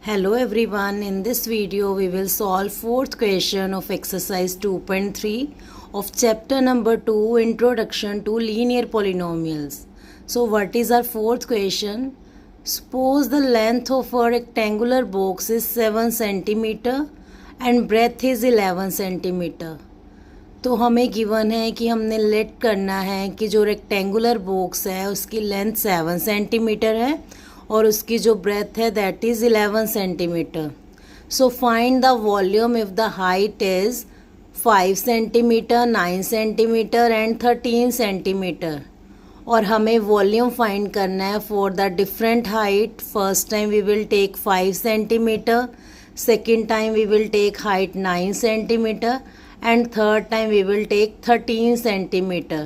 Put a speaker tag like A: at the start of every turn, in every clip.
A: Hello everyone, in this video we will solve fourth question of exercise 2.3 of chapter number 2 Introduction to Linear Polynomials. So what is our fourth question? Suppose the length of a rectangular box is 7 cm and breadth is 11 cm. तो हमें given है कि हमने late करना है कि जो rectangular box है उसकी लेंथ 7 सेंटीमीटर है और उसकी जो ब्रेथ है that is 11 centimetre. So find the volume if the height is 5 centimetre, 9 centimetre and 13 centimetre. और हमें वॉल्यूम फाइंड करना है for the different height. First time we will take 5 centimetre, second time we will take height 9 centimetre and third time we will take 13 centimeter.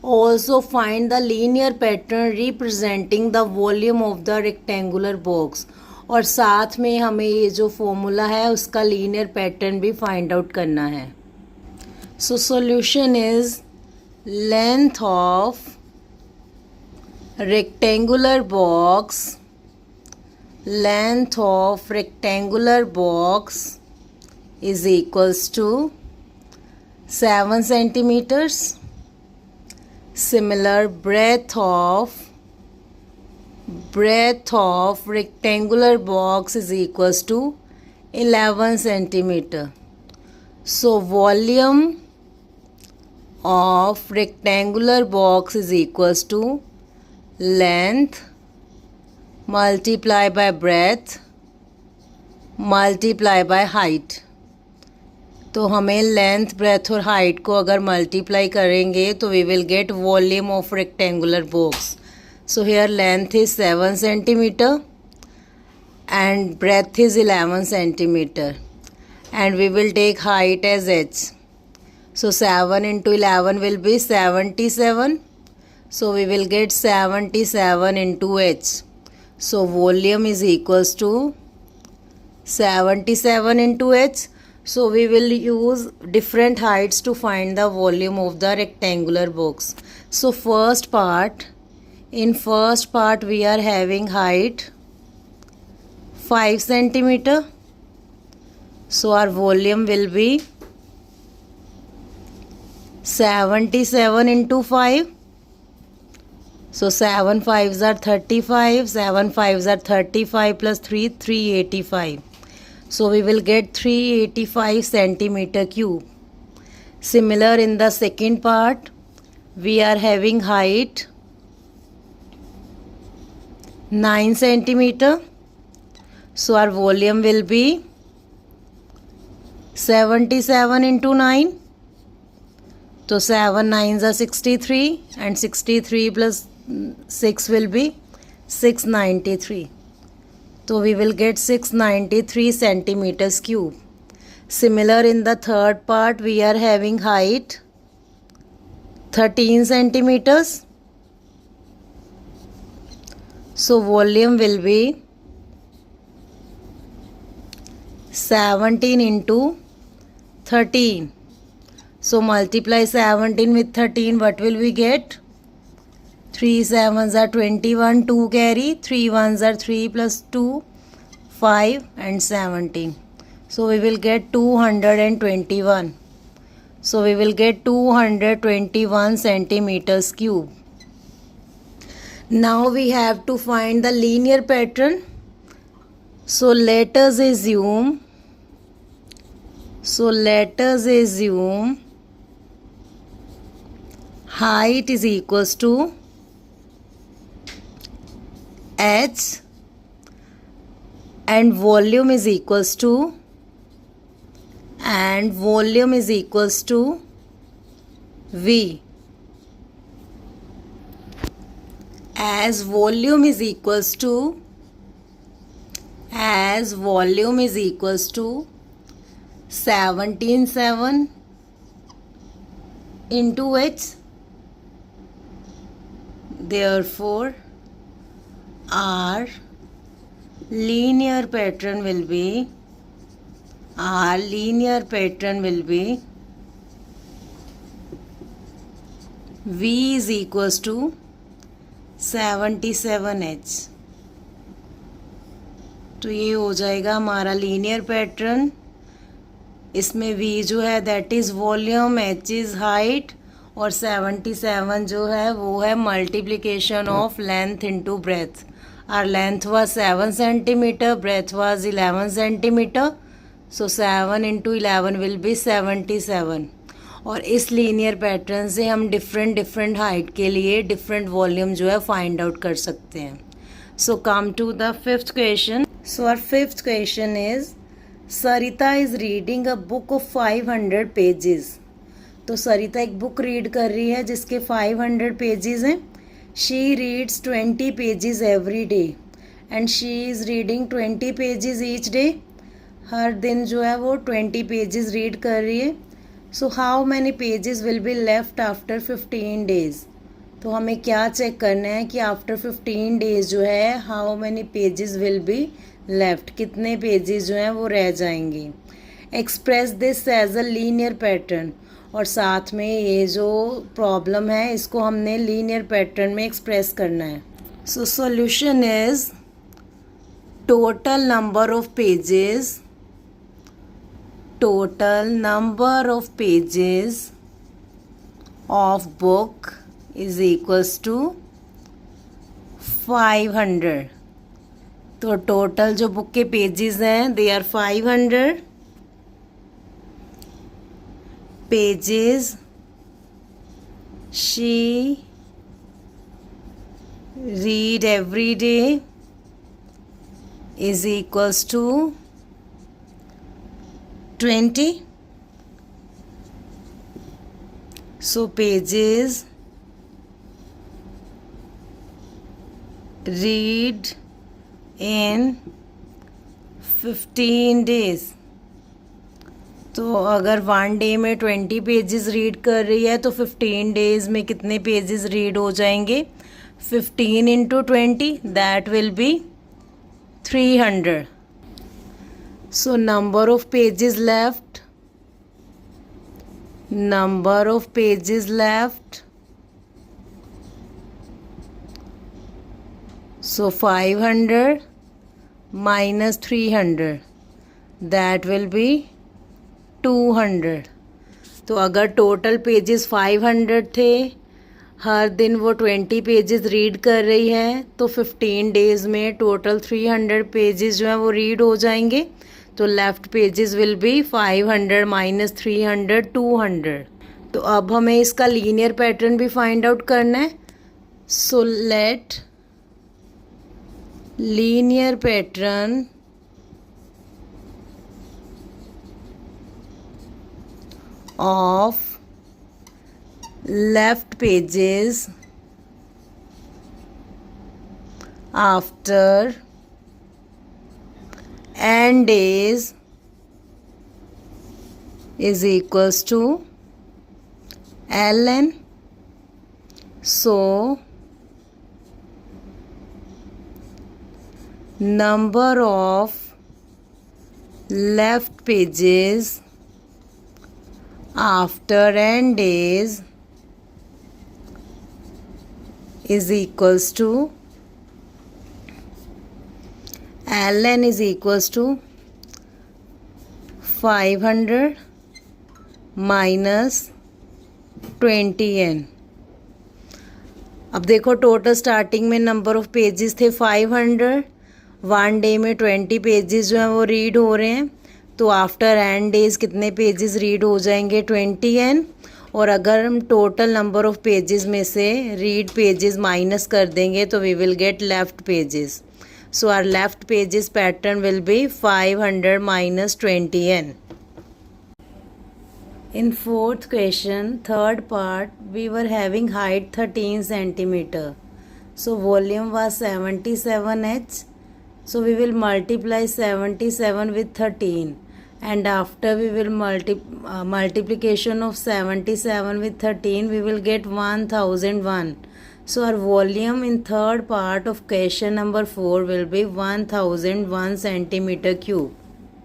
A: Also find the linear pattern representing the volume of the rectangular box. और साथ में हमें ये जो formula है उसका linear pattern भी find out करना है. So solution is length of rectangular box is equals to 7 centimeters. Similar breadth of rectangular box is equals to 11 centimeter. So volume of rectangular box is equals to length multiply by breadth multiply by height. तो हमें length breadth और height को अगर multiply करेंगे तो we will get volume of rectangular box. So here length is 7 centimetre and breadth is 11 centimetre and we will take height as h. So 7 into 11 will be 77. So we will get 77 into h. So volume is equals to 77 into h. So we will use different heights to find the volume of the rectangular box. So in first part we are having height 5 centimeter. So our volume will be 77 into 5. So 7 5s are 35, 7 5s are 35 plus 3, 385. So we will get 385 centimeter cube. Similar in the second part, we are having height 9 centimeter. So our volume will be 77 into 9. So 7 9s are 63 and 63 plus 6 will be 693. So we will get 693 centimeters cube. Similar in the third part, we are having height 13 centimeters. So volume will be 17 into 13. So multiply 17 with 13, what will we get? 3 7s are 21, 2 carry, 3 1s are 3 plus 2, 5 and 17. So we will get 221. So we will get 221 centimeters cube. Now we have to find the linear pattern. So let us assume height is equals to h and volume is equals to v. As volume is equals to 17.7 into h. Therefore our linear pattern will be V is equals to 77h. तो ये हो जाएगा हमारा linear pattern. इसमें v जो है that is volume, h is height और 77 जो है वो है multiplication of length into breadth. Our length was 7 centimetre, breadth was 11 centimetre, so 7 into 11 will be 77। और इस लीनियर पैटर्न से हम डिफरेंट हाइट के लिए डिफरेंट वॉल्यूम जो है फाइंड आउट कर सकते हैं। So come to the fifth question. So our fifth question is Sarita is reading a book of 500 pages. तो सरिता एक बुक रीड कर रही है जिसके 500 पेजेस हैं। She reads 20 pages every day and she is reading 20 pages each day. हर दिन जो है वो 20 पेजेस रीड कर रही है। So how many pages will be left after 15 days. तो हमें क्या चेक करना है कि आफ्टर 15 डेज जो है how many pages will be left, कितने पेजेस जो हैं वो रह जाएंगे। Express this as a linear pattern, और साथ में ये जो प्रॉब्लम है इसको हमने लीनियर पैटर्न में एक्सप्रेस करना है। So solution is total number of pages, total number of pages of book is equals to 500। तो टोटल जो बुक के पेजेस हैं they are 500 pages she read every day is equals to 20। So pages read in 15 days। तो अगर 1 day में 20 pages read कर रही है तो 15 डेज में कितने पेजेस रीड हो जाएंगे? 15 into 20 that will be 300। So number of pages left, number of pages left, so 500 minus 300 that will be 200। तो अगर टोटल पेजेस 500 थे, हर दिन वो 20 पेजेस रीड कर रही है, तो 15 डेज में टोटल 300 पेजेस जो है वो रीड हो जाएंगे। तो left pages will B 500 minus 300 200। तो अब हमें इसका लीनियर पैटर्न भी फाइंड आउट करना है। So let linear pattern of left pages after n days is equals to ln। So number of left pages after n days is equals to ln is equals to 500 minus 20n। अब देखो total starting में number of pages थे 500, 1 day में 20 pages जो हैं वो read हो रहे हैं। तो आफ्टर n डेज कितने पेजेस रीड हो जाएंगे? 20n। और अगर हम टोटल नंबर ऑफ पेजेस में से रीड पेजेस माइनस कर देंगे तो we will get left pages. So our left pages pattern will be 500 minus 20n। In fourth question, third part, we were having height 13 centimeter. So volume was 77h. So we will multiply 77 with 13. And after we will multiplication of 77 with 13, we will get 1001. So our volume in third part of question number 4 will be 1001 centimeter cube.